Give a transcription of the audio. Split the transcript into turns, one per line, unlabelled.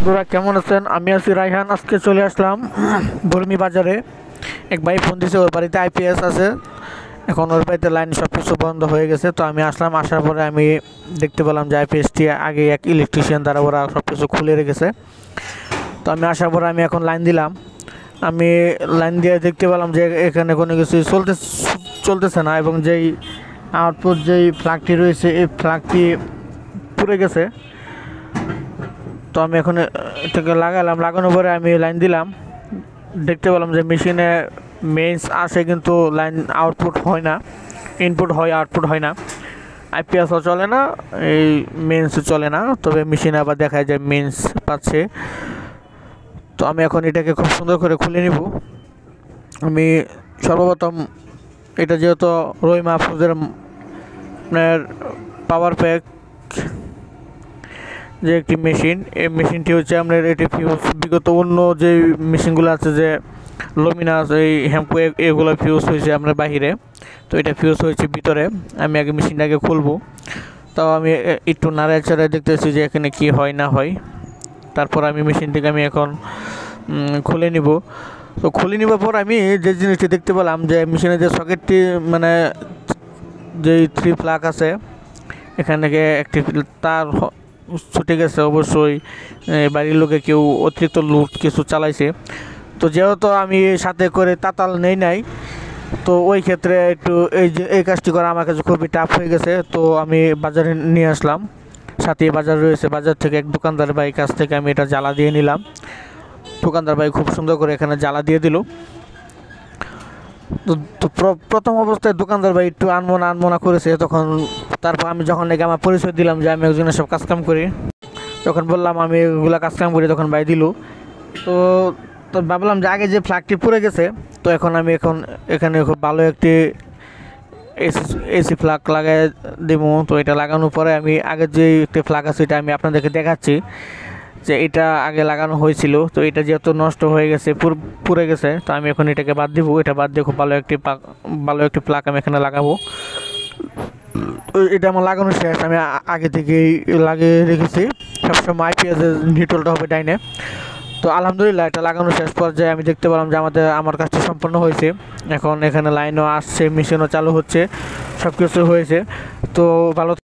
বন্ধুরা কেমন আছেন? আমি আছি রায়হান। আজকে চলে আসলাম বর্মি বাজারে। এক ভাই ফোন দিয়েছে, ওর বাড়িতে আইপিএস আছে। এখন ওর বাড়িতে লাইন সব কিছু বন্ধ হয়ে গেছে। তো আমি আসলাম, আসার পরে আমি দেখতে পেলাম যে আইপিএসটি আগে এক ইলেকট্রিশিয়ান দ্বারা ওরা সব কিছু খুলে রেখেছে। তো আমি আসার পরে আমি এখন লাইন দিলাম। আমি লাইন দিয়ে দেখতে পেলাম যে এখানে কোনো কিছু চলতেছে না, এবং যেই আউটপুট যেই প্লাগটি রয়েছে এই প্লাগটি পুড়ে গেছে। তো আমি এখন এটাকে লাগালাম, লাগানোর পরে আমি লাইন দিলাম। দেখতে পেলাম যে মেশিনে মেইনস আসে কিন্তু লাইন আউটপুট হয় না, ইনপুট হয় আউটপুট হয় না। আইপিএসও চলে না, এই মেইনসও চলে না, তবে মেশিনে আবার দেখায় যে মেইনস পাচ্ছে। তো আমি এখন এটাকে খুব সুন্দর করে খুলে নিব। আমি সর্বপ্রথম এটা যেহেতু রয় মাহফুজের আপনার পাওয়ার প্যাক যে একটি মেশিন, এই মেশিনটি হচ্ছে আপনার এটি ফিউজ বিগত অন্য যে মেশিনগুলো আছে যে লুমিনাস এই হ্যাম্পু এগুলো ফিউজ হয়েছে আপনার বাহিরে, তো এটা ফিউজ হয়েছে ভিতরে। আমি আগে মেশিনটাকে খুলবো, তাও আমি একটু নাড়াচাড়া দেখতেছি যে এখানে কি হয় না হয়। তারপর আমি মেশিনটিকে আমি এখন খুলে নিব। তো খুলে নেবার পর আমি যে জিনিসটি দেখতে পেলাম যে মেশিনের যে সকেটটি মানে যেই 3 প্লাগ আছে এখান থেকে একটি তার ছুটে গেছে। অবশ্যই বাড়ির লোকে কেউ অতিরিক্ত লোড কিছু চালাইছে। তো যেহেতু আমি সাথে করে তাতাল নাই, তো ওই ক্ষেত্রে একটু এই কাজটি করা আমার কাছে খুবই টাফ হয়ে গেছে। তো আমি বাজারে নিয়ে আসলাম, সাথে বাজার রয়েছে, বাজার থেকে এক দোকানদার ভাই কাছ থেকে আমি এটা জ্বালা দিয়ে নিলাম। দোকানদার ভাই খুব সুন্দর করে এখানে জ্বালা দিয়ে দিল। তো প্রথম অবস্থায় দোকানদার ভাই একটু আনমনা করেছে। তখন তারপর আমি যখন নাকি আমার পরিচয় দিলাম যে আমি একজনের সব কাজকাম করি, যখন বললাম আমি এগুলো কাজকাম করি, তখন ভাই দিল। তো তো ভাবলাম যে আগে যে ফ্ল্যাগটি পুড়ে গেছে, তো আমি এখানে খুব ভালো একটি এসি ফ্ল্যাগ লাগাই দেবো। তো এটা লাগানোর পরে আমি আগের যে একটি ফ্ল্যাগ আছে এটা আমি আপনাদেরকে দেখাচ্ছি যে এটা আগে লাগানো হয়েছিল। তো এটা যেহেতু নষ্ট হয়ে গেছে, পুড়ে গেছে, তো আমি এখন এটাকে বাদ দিব। এটা বাদ দিয়ে খুব ভালো একটি প্লাগ আমি এখানে লাগাবো। এটা আমার লাগানো শেষ, আমি আগে থেকেই লাগিয়ে রেখেছি। সবসময় আইপিএসের নিটলটা হবে ডাইনে। তো আলহামদুলিল্লাহ এটা লাগানো শেষ পর্যায়ে আমি দেখতে পেলাম যে আমার কাজটি সম্পন্ন হয়েছে। এখন এখানে লাইনও আসছে, মেশিনও চালু হচ্ছে, সব কিছু হয়েছে। তো ভালো।